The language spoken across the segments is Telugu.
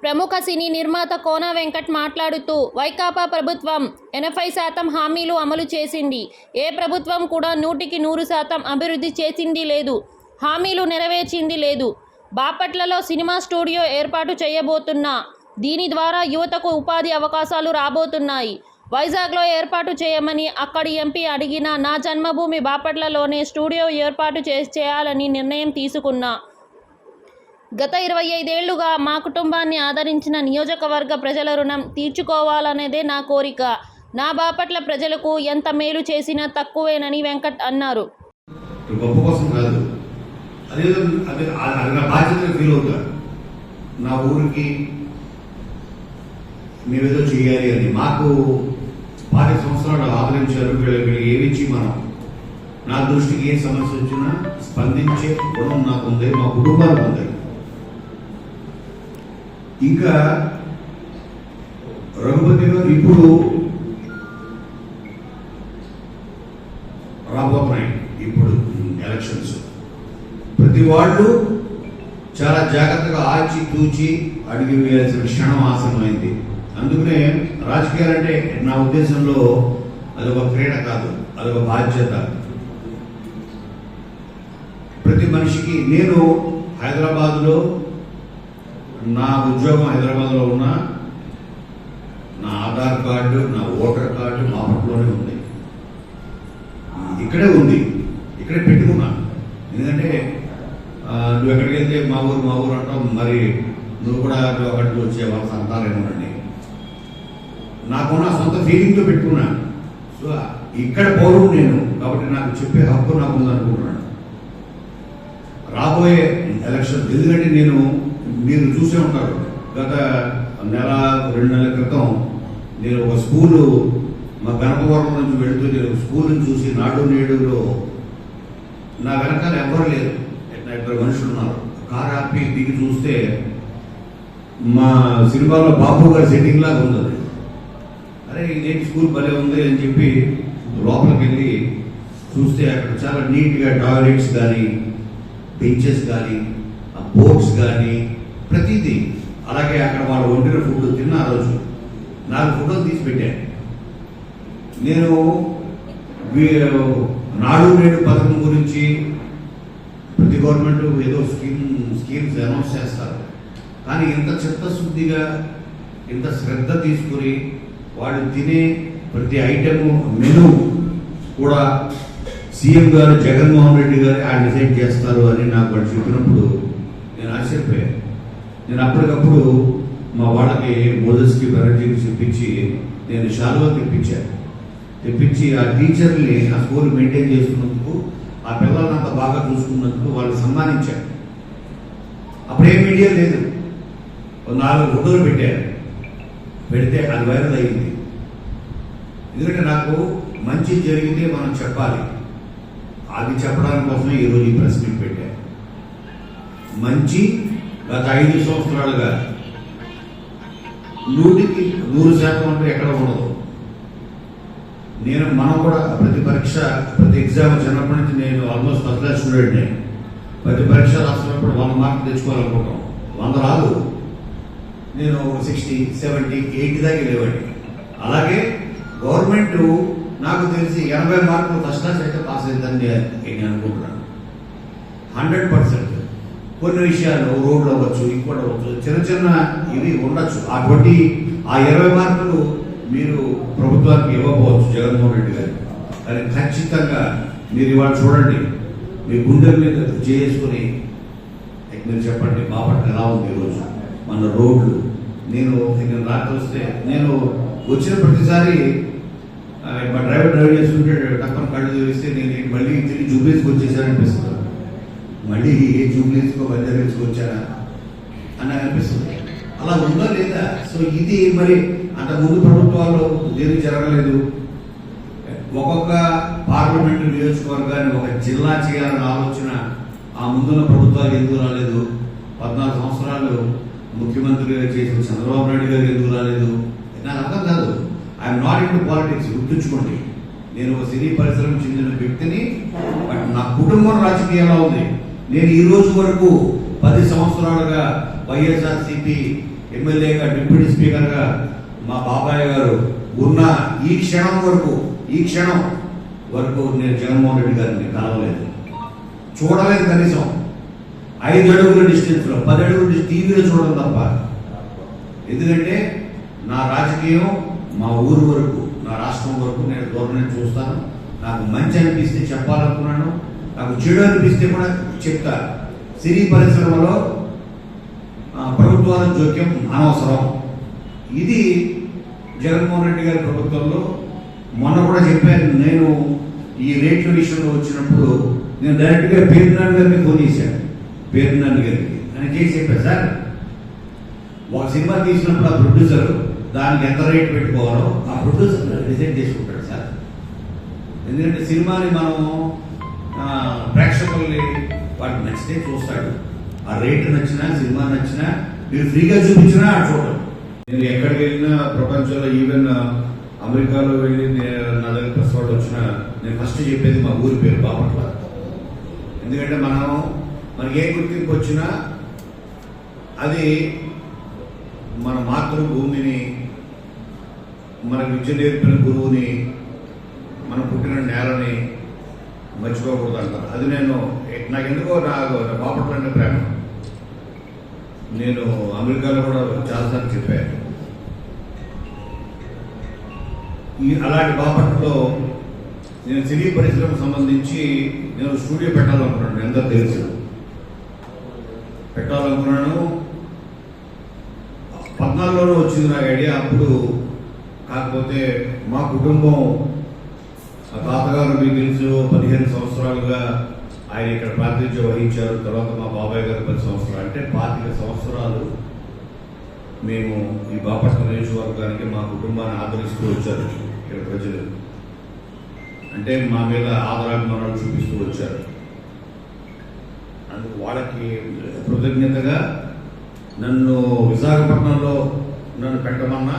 ప్రముఖ సినీ నిర్మాత కోన వెంకట్ మాట్లాడుతూ వైకాపా ప్రభుత్వం 80% హామీలు అమలు చేసింది. ఏ ప్రభుత్వం కూడా 100% అభివృద్ధి చేసింది లేదు, హామీలు నెరవేర్చింది లేదు. బాపట్లలో సినిమా స్టూడియో ఏర్పాటు చేయబోతున్నా, దీని ద్వారా యువతకు ఉపాధి అవకాశాలు రాబోతున్నాయి. వైజాగ్లో ఏర్పాటు చేయమని అక్కడి ఎంపీ అడిగినా నా జన్మభూమి బాపట్లలోనే స్టూడియో ఏర్పాటు చేయాలని నిర్ణయం తీసుకున్నా. గత 25 ఏళ్లుగా మా కుటుంబాన్ని ఆదరించిన నియోజకవర్గ ప్రజల రుణం తీర్చుకోవాలనేదే నా కోరిక. నా బాపట్ల ప్రజలకు ఎంత మేలు చేసినా తక్కువేనని వెంకట్ అన్నారు. నా ఊరికి మేమేదో చేయాలి అని మాకు 10 సంవత్సరాలు ఆదరించారు. వీళ్ళకి ఏమిచ్చి మనం నా దృష్టికి ఏ సమస్య వచ్చినా స్పందించే గుణం నాకు ఉంది, మా కుటుంబానికి ఉంది. ఇంకా రఘుపతి గారు ఇప్పుడు రాబోతున్నాయి ఇప్పుడు ఎలక్షన్స్. ప్రతి వాళ్ళు చాలా జాగ్రత్తగా ఆచి తూచి అడిగి వేయాల్సిన క్షణం ఆసన్నమైంది. అందుకనే రాజకీయాలంటే నా ఉద్దేశంలో అదొక క్రీడ కాదు, అదొక బాధ్యత. ప్రతి మనిషికి నేను హైదరాబాద్లో నా ఉద్యోగం హైదరాబాద్లో ఉన్న నా ఆధార్ కార్డు, నా ఓటర్ కార్డు బాపట్లోనే ఉంది. ఇక్కడే ఉంది, ఇక్కడే పెట్టుకున్నా. ఎందుకంటే నువ్వు ఎక్కడికి వెళ్తే మా ఊరు అంటావు, మరి నువ్వు కూడా అక్కడికి వచ్చే వాళ్ళ సంతాలేమోనండి. నాకున్న సొంత ఫీలింగ్తో పెట్టుకున్నా. సో ఇక్కడ పౌరుడు నేను కాబట్టి నాకు చెప్పే హక్కు నాకు ఉందనుకుంటున్నాను. రాబోయే ఎలక్షన్, ఎందుకంటే నేను మీరు చూసే ఉంటారు, గత 1-2 నెలల క్రితం నేను ఒక స్కూలు మా గణపవరం నుంచి వెళుతూ నేను స్కూల్ని చూసి నాడు నేడులో నా వెనకాల ఎవరు లేరు, 2 మనుషులు ఉన్నారు. కారు ఆపి దిగి చూస్తే మా సినిమాలో బాబు గారి సెట్టింగ్ లాగా ఉంది. అరే ఇదేంటి స్కూల్ భలే ఉంది అని చెప్పి లోపలికి వెళ్ళి చూస్తే అక్కడ చాలా నీట్గా టాయిలెట్స్ కానీ, బెంచెస్ కానీ, బోర్డ్స్ కానీ ప్రతిదీ. అలాగే అక్కడ వాళ్ళు వండిన ఫుడ్ తిన్న ఆ రోజు 4 ఫోటోలు తీసి పెట్టాను. నేను నాడు నేడు పథకం గురించి ప్రతి గవర్నమెంట్ ఏదో స్కీమ్స్ అనౌన్స్ చేస్తారు, కానీ ఇంత చిత్తశుద్ధిగా ఇంత శ్రద్ధ తీసుకుని వాళ్ళు తినే ప్రతి ఐటెము మెనూ కూడా సీఎం గారు జగన్మోహన్ రెడ్డి గారు ఆయన డిసైడ్ చేస్తారు అని నాకు వాళ్ళు చెప్పినప్పుడు నేను ఆశ్చర్యపోయాను. నేను అప్పటికప్పుడు మా వాళ్ళకి మోదస్కి బెనర్జీకి చెప్పించి నేను శాలువా తెప్పించి ఆ టీచర్ని ఆ స్కూల్ మెయింటైన్ చేసుకున్నందుకు, ఆ పిల్లల్ని అంత బాగా చూసుకున్నందుకు వాళ్ళు సన్మానించారు. అప్పుడే మీడియా లేదు, 4 ఫోటోలు పెడితే అది వైరల్ అయింది. ఎందుకంటే నాకు మంచి జరిగితే మనం చెప్పాలి, అది చెప్పడానికి కోసమే ఈరోజు ఈ ప్రెస్ మీట్ పెట్టాను. మంచి గత 5 సంవత్సరాలుగా 100% అంటే ఎక్కడ ఉండదు. మనం కూడా ప్రతి ఎగ్జామ్ చిన్నప్పటి నుంచి నేను ఆల్మోస్ట్ ఫస్ట్ క్లాస్ స్టూడెంట్ని. ప్రతి పరీక్ష రాస్తున్నప్పుడు 100 మార్కులు తెచ్చుకోవాలనుకుంటాం, 100 రాదు. నేను 60, 70, 80 దాకా వెళ్ళేవాడిని. అలాగే గవర్నమెంట్ నాకు తెలిసి 80 మార్కులు ఫస్ట్ క్లాస్ అయితే పాస్ అయిందని నేను అనుకుంటున్నాను. 100%. కొన్ని విషయాలు రోడ్లు అవ్వచ్చు, ఇంకోటి అవ్వచ్చు, చిన్న ఇవి ఉండొచ్చు. అటువంటి ఆ 20 మార్కులు మీరు ప్రభుత్వానికి ఇవ్వకపోవచ్చు జగన్మోహన్ రెడ్డి గారు, కానీ ఖచ్చితంగా మీరు ఇవాళ చూడండి, మీ గుండెల మీద చేసుకుని మీరు చెప్పండి బాపట్ల ఎలా ఉంది ఈరోజు మన రోడ్లు. నేను రాత్రి వస్తే నేను వచ్చిన ప్రతిసారి మా డ్రైవర్ చేసుకుంటే తక్కువ కళ్ళు తెరిస్తే నేను మళ్ళీ తిరిగి జూబ్లీస్కి వచ్చేసాననిపిస్తుంది. మళ్ళీ ఏ జూబ్లీస్కో బంజారాస్కి వచ్చానా అని అనిపిస్తుంది. అలా ఉందా లేదా? సో ఇది మరి అంత ముందు ప్రభుత్వాల్లో దేనికి జరగలేదు. ఒక్కొక్క పార్లమెంటు నియోజకవర్గాన్ని ఒక జిల్లా చేయాలన్న ఆలోచన ఆ ముందున్న ప్రభుత్వాలు ఎందుకు రాలేదు? 14 సంవత్సరాలు ముఖ్యమంత్రిగా చేసిన చంద్రబాబు నాయుడు గారు ఎందుకు రాలేదు? నాకు అర్థం కాదు. I'm not in to politics, గుర్తుంచుకోండి. నేను ఒక సినీ పరిశ్రమ చెందిన వ్యక్తిని, బట్ నా కుటుంబం రాజకీయాల్లో ఉంది. నేను ఈ రోజు వరకు 10 సంవత్సరాలుగా వైఎస్ఆర్సీపీ ఎమ్మెల్యేగా, డిప్యూటీ స్పీకర్గా మా బాబాయ్ గారు ఉన్న ఈ క్షణం వరకు నేను జగన్మోహన్ రెడ్డి గారిని కలవలేదు, చూడలేదు. కనీసం 5 అడుగుల డిస్టెన్స్లో, 10 అడుగుల టీవీలో చూడడం తప్ప. ఎందుకంటే నా రాజకీయం మా ఊరు వరకు, నా రాష్ట్రం వరకు నేను దూరం నుంచి చూస్తాను. నాకు మంచి అనిపిస్తే చెప్పాలనుకున్నాను, నాకు చెడు అనిపిస్తే కూడా చెప్తా. సినీ పరిశ్రమలో ప్రభుత్వాల జోక్యం అనవసరం. ఇది జగన్మోహన్ రెడ్డి గారి ప్రభుత్వంలో మొన్న కూడా చెప్పాను. నేను ఈ రేట్ల విషయంలో వచ్చినప్పుడు నేను డైరెక్ట్గా పేర్నాని గారిని ఫోన్ చేశాను. పేర్నాని గారికి నేను చేసి చెప్పాను, సార్ ఒక సినిమా తీసినప్పుడు ఆ ప్రొడ్యూసర్ దానికి ఎంత రేట్ పెట్టుకోవాలో ఆ ప్రొడ్యూసర్ డిసైడ్ చేసుకుంటాడు సార్. ఎందుకంటే సినిమాని మనం ప్రేక్షకుల్ని వాటికి నచ్చితే చూస్తాడు. ఆ రేటు నచ్చినా, సినిమా నచ్చినా, మీరు ఫ్రీగా చూపించినా చూడడం. నేను ఎక్కడికి వెళ్ళినా ప్రపంచంలో, ఈవెన్ అమెరికాలో వెళ్ళి నా దగ్గర ప్రెస్ వాళ్ళు వచ్చినా నేను ఫస్ట్ చెప్పేది మా ఊరి పేరు బాపట్ల. ఎందుకంటే మనకి ఏ గుర్తింపు వచ్చినా అది మన మాతృభూమిని, మనకు విద్య నేర్పిన గురువుని, మనం పుట్టిన నేలని మర్చిపోకూడదు అంటారు. అది నాకెందుకో నాకు బాపట్ల అంటే ప్రేమ. నేను అమెరికాలో కూడా చాలాసార్లు చెప్పాను. అలాంటి బాపట్లలో నేను సినీ పరిశ్రమకు సంబంధించి నేను స్టూడియో పెట్టాలనుకున్నాను. ఎంతో తెలుసు పెట్టాలనుకున్నాను. 14లోనే వచ్చింది నాకు ఐడియా. అప్పుడు కాకపోతే మా కుటుంబం, తాతగారు మీకు తెలుసు 15 సంవత్సరాలుగా ఆయన ఇక్కడ ప్రాతినిధ్యం వహించారు. తర్వాత మా బాబాయ్ గారు 10 సంవత్సరాలు, అంటే 25 సంవత్సరాలు మేము ఈ బాపట్ల నియోజకవర్గానికి మా కుటుంబాన్ని ఆదరిస్తూ వచ్చారు. ఇక్కడ ప్రజలు అంటే మా మీద ఆదరాభిమానాలు చూపిస్తూ వచ్చారు. అందుకు వాళ్ళకి కృతజ్ఞతగా నన్ను విశాఖపట్నంలో పెట్టమన్నా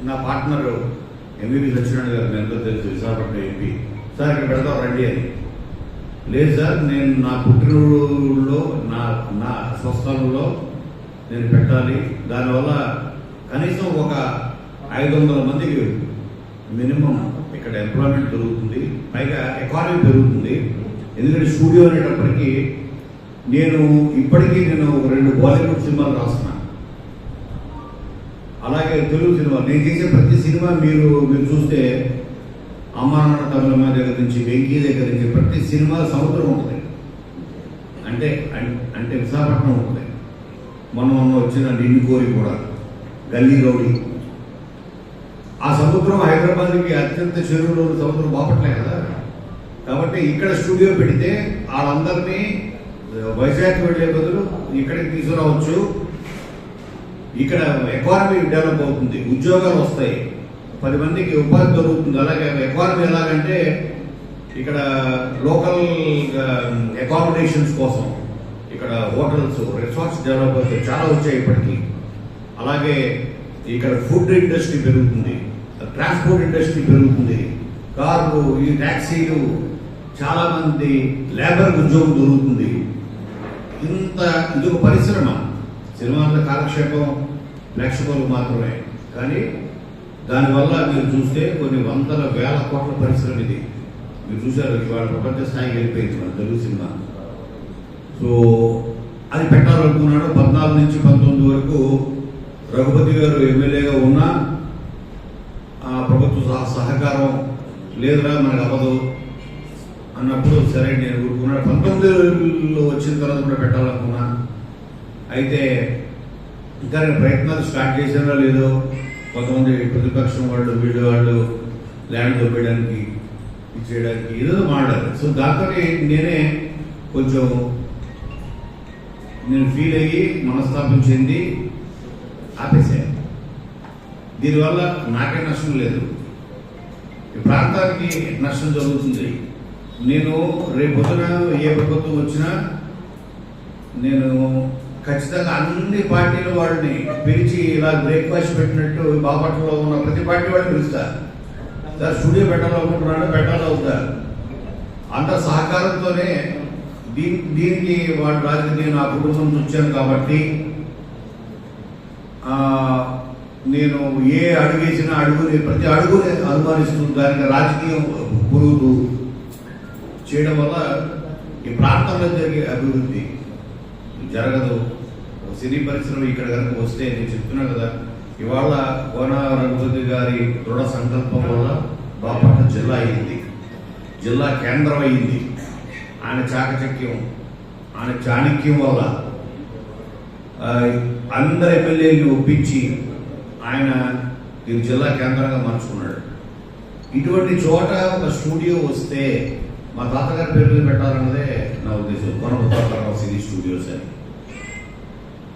నా పార్ట్నర్ ఎంవీవి సత్యనారాయణ గారు, మీ అందరూ తెలుసు, విశాఖపట్నం ఎంపీ, సార్ ఇక్కడ పెడతాం రండి అని. లేదు సార్, నేను నా పుట్టినూరులో, నా స్వస్థలంలో నేను పెట్టాలి. దానివల్ల కనీసం ఒక 500 మందికి మినిమం ఇక్కడ ఎంప్లాయ్మెంట్ దొరుకుతుంది, పైగా ఎకానమీ పెరుగుతుంది. ఎందుకంటే స్టూడియో అనేటప్పటికీ ఇప్పటికీ నేను ఒక 2 బాలీవుడ్ సినిమాలు రాస్తున్నాను. అలాగే తెలుగు సినిమా, నేను చేసే ప్రతి సినిమా మీరు చూస్తే అమ్మా నాన్న తమిళమ్మ దగ్గర నుంచి, వెంకీ దగ్గర నుంచి ప్రతి సినిమా సముద్రం ఉంటుంది. అంటే విశాఖపట్నం ఉంటుంది. మొన్న వచ్చిన నిన్ను కోరి కూడా గల్లీ రౌడీ, ఆ సముద్రం హైదరాబాద్కి అత్యంత చెరువులో సముద్రం బాపట్లే కదా. కాబట్టి ఇక్కడ స్టూడియో పెడితే వాళ్ళందరినీ వైజాగ్ వెళ్ళే బదులు ఇక్కడికి తీసుకురావచ్చు. ఇక్కడ ఎకానమీ డెవలప్ అవుతుంది, ఉద్యోగాలు వస్తాయి, 10 మందికి ఉపాధి దొరుకుతుంది. అలాగే ఎకానమీ ఎలాగంటే ఇక్కడ లోకల్ అకామిడేషన్స్ కోసం ఇక్కడ హోటల్స్, రిసార్ట్స్ డెవలప్ అవుతాయి, చాలా వచ్చాయి ఇప్పటికీ. అలాగే ఇక్కడ ఫుడ్ ఇండస్ట్రీ పెరుగుతుంది, ట్రాన్స్పోర్ట్ ఇండస్ట్రీ పెరుగుతుంది, కార్లు, ఈ ట్యాక్సీలు, చాలా మంది లేబర్ ఉద్యోగం దొరుకుతుంది. ఇది ఒక పరిశ్రమ. సినిమాల కాలక్షేపం ప్రేక్షకులు మాత్రమే, కానీ దానివల్ల మీరు చూస్తే కొన్ని వందల వేల కోట్ల పరిశ్రమ ఇది. మీరు చూశారు, ఇవాళ ప్రపంచ స్థాయికి వెళ్ళిపోయింది మన తెలుగు సినిమా. సో అది పెట్టాలనుకున్నాడు. 14 నుంచి 19 వరకు రఘుపతి గారు ఎమ్మెల్యేగా ఉన్నా ఆ ప్రభుత్వ సహకారం లేదురా మనకు అవ్వదు అన్నప్పుడు సరే నేను ఊరుకున్నాడు. 19లో వచ్చిన తర్వాత కూడా పెట్టాలనుకున్నా. అయితే ఇంకా నేను ప్రయత్నాలు స్టార్ట్ చేశానో లేదో, కొంతమంది ప్రతిపక్షం వాళ్ళు, వీడియో వాళ్ళు ల్యాండ్ దొబ్బేయడానికి, ఇచ్చేయడానికి ఏదో మాట్లాడారు. సో దాంతో నేనే కొంచెం ఫీల్ అయ్యి మనస్తాపం చెంది ఆపేశాను. దీనివల్ల నాకే నష్టం లేదు, ఈ ప్రాంతానికి నష్టం జరుగుతుంది. నేను రేపొద్దున ఏ ప్రభుత్వం వచ్చినా నేను ఖచ్చితంగా అన్ని పార్టీల వాళ్ళని పిలిచి ఇలా బ్రేక్ఫాస్ట్ పెట్టినట్టు బాపట్లలో ఉన్న ప్రతి పార్టీ వాళ్ళని పిలుస్తారు. సార్ స్టూడియో పెట్టాలనుకుంటున్నాడు, పెట్టాలవుతా, అందరి సహకారంతోనే దీనికి వాళ్ళ రాజకీయ నా కుటుంబం నుంచి వచ్చాను కాబట్టి నేను ఏ అడుగేసినా ప్రతి అడుగుని అనుమానిస్తూ దానికి రాజకీయం పురుగుతూ చేయడం వల్ల ఈ ప్రాంతంలో జరిగే అభివృద్ధి జరగదు. సినీ పరిశ్రమ ఇక్కడ కనుక వస్తే నేను చెప్తున్నా కదా, ఇవాళ కోన రఘుపతి గారి దృఢ సంకల్పం వల్ల బాపట్ల జిల్లా అయింది, జిల్లా కేంద్రం అయింది. ఆయన చాకచక్యం, ఆయన చాణక్యం వల్ల అందరు ఎమ్మెల్యేలు ఒప్పించి ఆయన దీని జిల్లా కేంద్రంగా మార్చుకున్నాడు. ఇటువంటి చోట ఒక స్టూడియో వస్తే మా తాతగారి పేరు మీద పెట్టాలన్నదే నా ఉద్దేశం. కొనప సినీ స్టూడియోస్ అని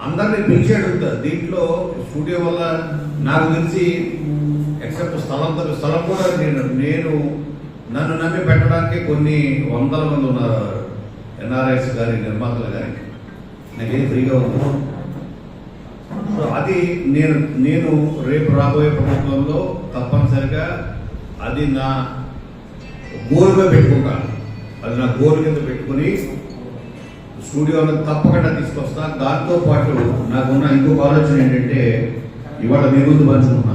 అందరినీ పిలిచి అడుగుతారు. దీంట్లో స్టూడియో వల్ల నాకు తెలిసి ఎక్సెప్ట్ స్థలం కూడా నేను నన్ను నమ్మి పెట్టడానికి కొన్ని వందల మంది ఉన్నారు. ఎన్ఆర్ఐస్ గారి నిర్మాతలు గారి నాకేం ఫ్రీగా ఉంది. సో అది నేను రేపు రాబోయే ప్రభుత్వంలో తప్పనిసరిగా అది నా గోల్గా పెట్టుకుంటాను. అది నా గోల్ కింద పెట్టుకుని స్టూడియోని తప్పకుండా తీసుకొస్తా. దాంతో పాటు నాకున్న ఇంకొక ఆలోచన ఏంటంటే, ఇవాళ మీ ముందు పంచుకుంటున్నాను.